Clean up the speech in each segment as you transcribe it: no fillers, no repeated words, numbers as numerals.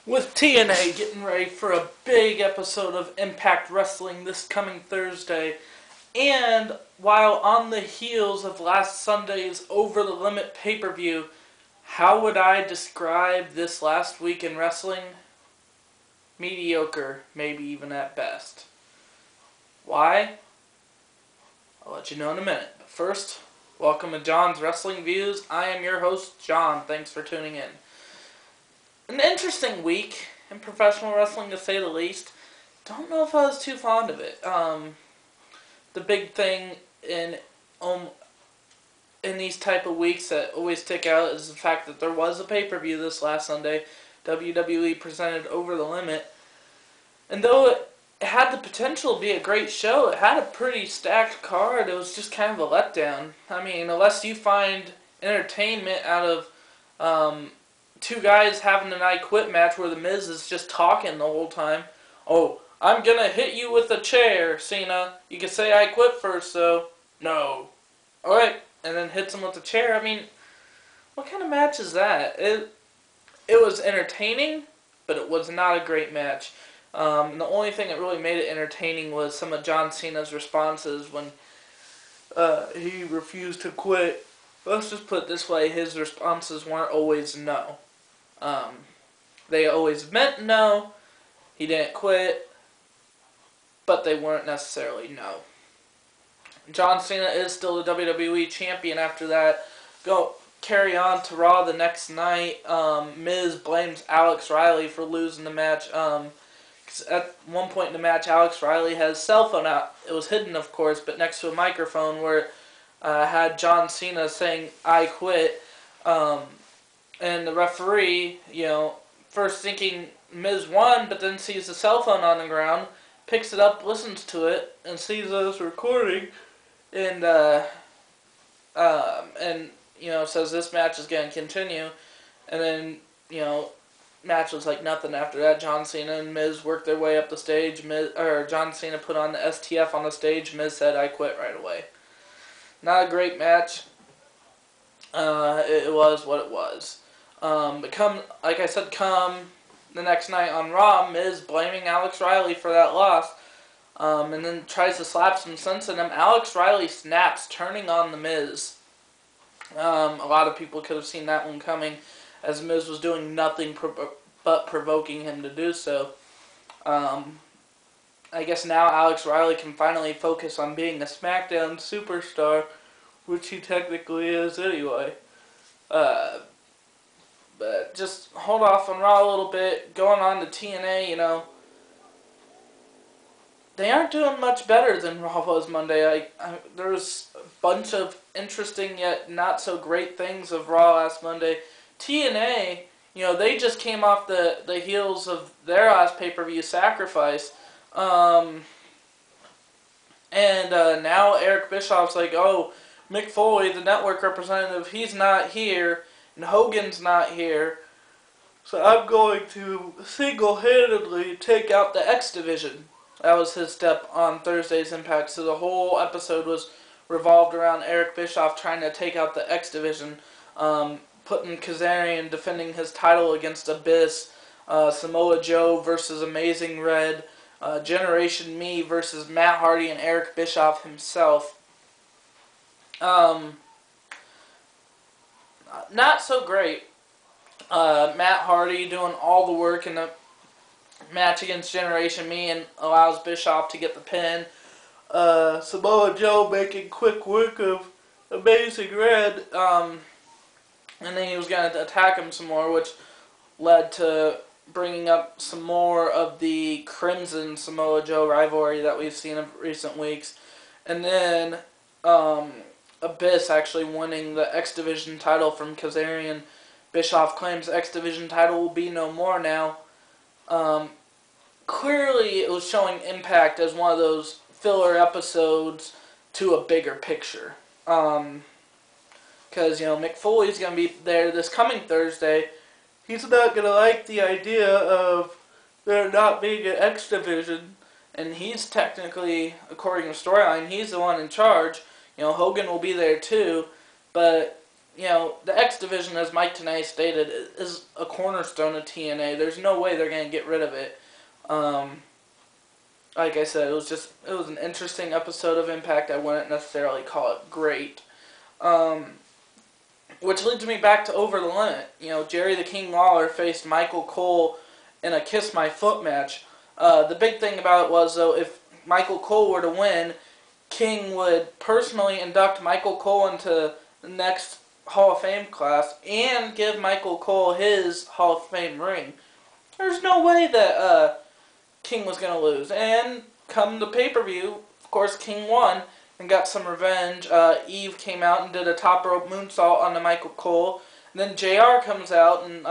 With TNA getting ready for a big episode of Impact Wrestling this coming Thursday, and while on the heels of last Sunday's Over the Limit pay-per-view, how would I describe this last week in wrestling? Mediocre, maybe even at best. Why? I'll let you know in a minute. But first, welcome to John's Wrestling Views. I am your host, John. Thanks for tuning in. An interesting week in professional wrestling, to say the least. Don't know if I was too fond of it. The big thing in these type of weeks that always stick out is the fact that there was a pay-per-view this last Sunday. WWE presented Over the Limit. And though it had the potential to be a great show, it had a pretty stacked card. It was just kind of a letdown. I mean, unless you find entertainment out of two guys having an I Quit match where the Miz is just talking the whole time. Oh, I'm gonna hit you with a chair, Cena. You can say I quit first, though. No. Alright, and then hits him with the chair. I mean, what kind of match is that? It was entertaining, but it was not a great match. The only thing that really made it entertaining was some of John Cena's responses when he refused to quit. Let's just put it this way, his responses weren't always no. They always meant no, he didn't quit, but they weren't necessarily no. John Cena is still the WWE champion after that. Carry on to Raw the next night. Miz blames Alex Riley for losing the match. 'Cause at one point in the match, Alex Riley had his cell phone out. It was hidden, of course, but next to a microphone where it had John Cena saying, I quit. And the referee, first thinking Miz won, but then sees the cell phone on the ground, picks it up, listens to it, and sees us recording, and says this match is going to continue. And then, match was like nothing after that. John Cena and Miz worked their way up the stage. John Cena put on the STF on the stage. Miz said, I quit right away. Not a great match. It was what it was. But come the next night on Raw, Miz blaming Alex Riley for that loss, and then tries to slap some sense in him. Alex Riley snaps, turning on the Miz. A lot of people could have seen that one coming, as Miz was doing nothing but provoking him to do so. I guess now Alex Riley can finally focus on being a SmackDown superstar, which he technically is anyway. But just hold off on Raw a little bit. Going on to TNA, they aren't doing much better than Raw was Monday. There was a bunch of interesting yet not so great things of Raw last Monday. TNA, they just came off the heels of their last pay-per-view, Sacrifice. And now Eric Bischoff's like, oh, Mick Foley, the network representative, he's not here, and Hogan's not here, so I'm going to single-handedly take out the X Division. That was his step on Thursday's Impact. So the whole episode was revolved around Eric Bischoff trying to take out the X Division, putting Kazarian defending his title against Abyss, Samoa Joe versus Amazing Red, Generation Me versus Matt Hardy and Eric Bischoff himself. Not so great. Matt Hardy doing all the work in the match against Generation Me and allows Bischoff to get the pin. Samoa Joe making quick work of Amazing Red. And then he was going to attack him some more, which led to bringing up some more of the Crimson Samoa Joe rivalry that we've seen in recent weeks. And then Abyss actually winning the X Division title from Kazarian. Bischoff claims the X Division title will be no more now. Clearly it was showing Impact as one of those filler episodes to a bigger picture. Because, Mick Foley's going to be there this coming Thursday. He's not going to like the idea of there not being an X Division. And he's technically, according to storyline, he's the one in charge. Hogan will be there too. But you know, the X Division, as Mike Tenay stated, is a cornerstone of TNA. There's no way they're going to get rid of it. Like I said, it was an interesting episode of Impact. I wouldn't necessarily call it great. Which leads me back to Over the Limit. You know, Jerry the King Lawler faced Michael Cole in a Kiss My Foot match. The big thing about it was, though, if Michael Cole were to win, King would personally induct Michael Cole into the next Hall of Fame class and give Michael Cole his Hall of Fame ring. There's no way that King was going to lose. And come the pay-per-view, of course, King won and got some revenge. Eve came out and did a top rope moonsault on the Michael Cole. And then JR comes out and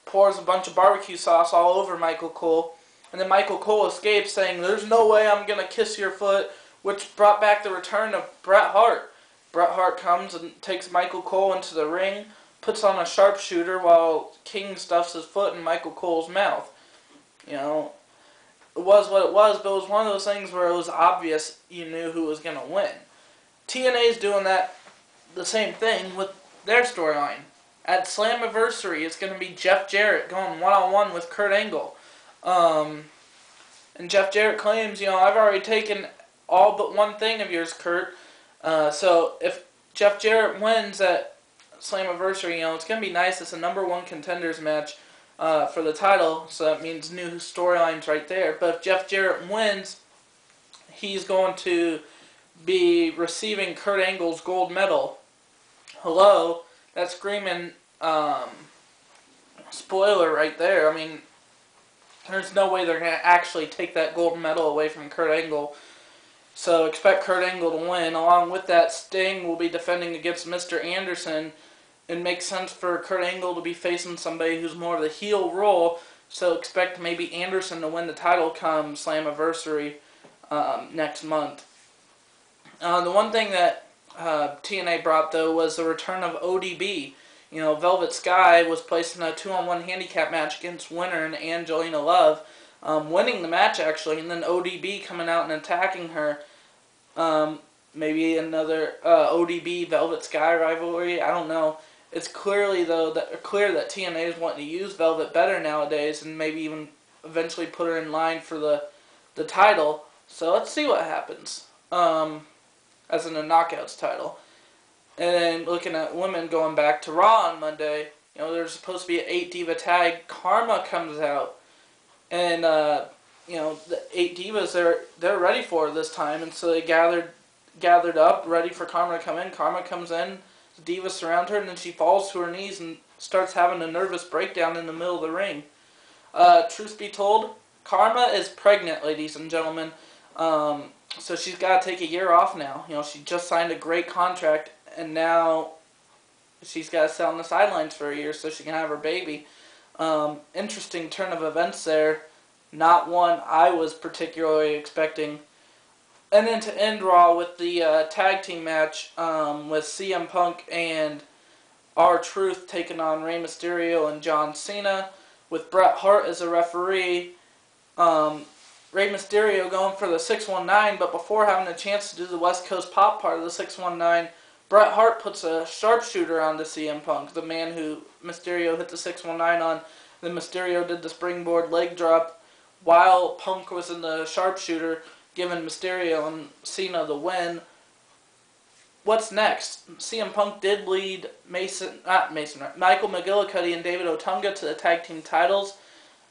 pours a bunch of barbecue sauce all over Michael Cole. And then Michael Cole escapes saying, "There's no way I'm going to kiss your foot," which brought back the return of Bret Hart. Bret Hart comes and takes Michael Cole into the ring, puts on a sharpshooter while King stuffs his foot in Michael Cole's mouth. You know, it was what it was, but it was one of those things where it was obvious you knew who was going to win. TNA's doing the same thing with their storyline. At Slammiversary, it's going to be Jeff Jarrett going one-on-one with Kurt Angle. And Jeff Jarrett claims, you know, "I've already taken all but one thing of yours, Kurt." So if Jeff Jarrett wins at Slammiversary, you know, it's going to be nice. It's a #1 contenders match for the title, so that means new storylines right there. But if Jeff Jarrett wins, he's going to be receiving Kurt Angle's gold medal. Hello? That's screaming spoiler right there. I mean, there's no way they're going to actually take that gold medal away from Kurt Angle. So expect Kurt Angle to win. Along with that, Sting will be defending against Mr. Anderson. It makes sense for Kurt Angle to be facing somebody who's more of the heel role. So expect maybe Anderson to win the title come Slammiversary next month. The one thing that TNA brought, though, was the return of ODB. You know, Velvet Sky was placed in a 2-on-1 handicap match against Winter and Angelina Love, winning the match, actually, and then ODB coming out and attacking her. Maybe another ODB Velvet Sky rivalry, I don't know. It's clear that TNA is wanting to use Velvet better nowadays and maybe even eventually put her in line for the title. So let's see what happens. As in a Knockouts title. And then looking at women, going back to Raw on Monday, you know, there's supposed to be an 8-diva tag. Kharma comes out, and you know, the 8 divas they're ready for it this time, and so they gathered up, ready for Kharma to come in. Kharma comes in, the divas surround her, and then she falls to her knees and starts having a nervous breakdown in the middle of the ring. Truth be told, Kharma is pregnant, ladies and gentlemen. So she's got to take a year off now. You know, she just signed a great contract, and now she's got to sit on the sidelines for a year so she can have her baby. Interesting turn of events there. Not one I was particularly expecting. And then to end Raw with the tag team match with CM Punk and R-Truth taking on Rey Mysterio and John Cena, with Bret Hart as a referee. Rey Mysterio going for the 619, but before having a chance to do the West Coast Pop part of the 619, Bret Hart puts a sharpshooter onto CM Punk, the man who Mysterio hit the 619 on. Then Mysterio did the springboard leg drop while Punk was in the sharpshooter, giving Mysterio and Cena the win. What's next? CM Punk did lead Michael McGillicuddy and David Otunga to the tag team titles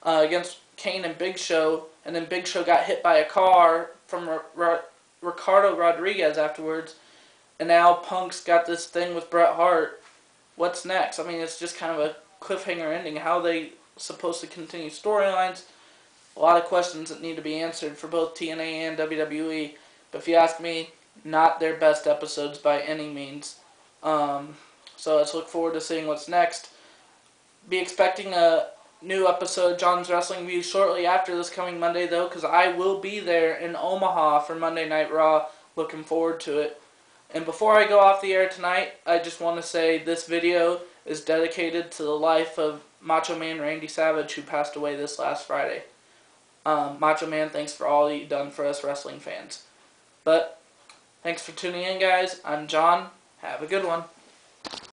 against Kane and Big Show, and then Big Show got hit by a car from Ricardo Rodriguez afterwards, and now Punk's got this thing with Bret Hart. What's next? I mean, it's just kind of a cliffhanger ending. How are they supposed to continue storylines? A lot of questions that need to be answered for both TNA and WWE, but if you ask me, not their best episodes by any means. So let's look forward to seeing what's next. Be expecting a new episode of John's Wrestling View shortly after this coming Monday, though, because I will be there in Omaha for Monday Night Raw. Looking forward to it. And before I go off the air tonight, I just want to say this video is dedicated to the life of Macho Man Randy Savage, who passed away this last Friday. Macho Man, thanks for all you've done for us wrestling fans. But thanks for tuning in, guys. I'm John. Have a good one.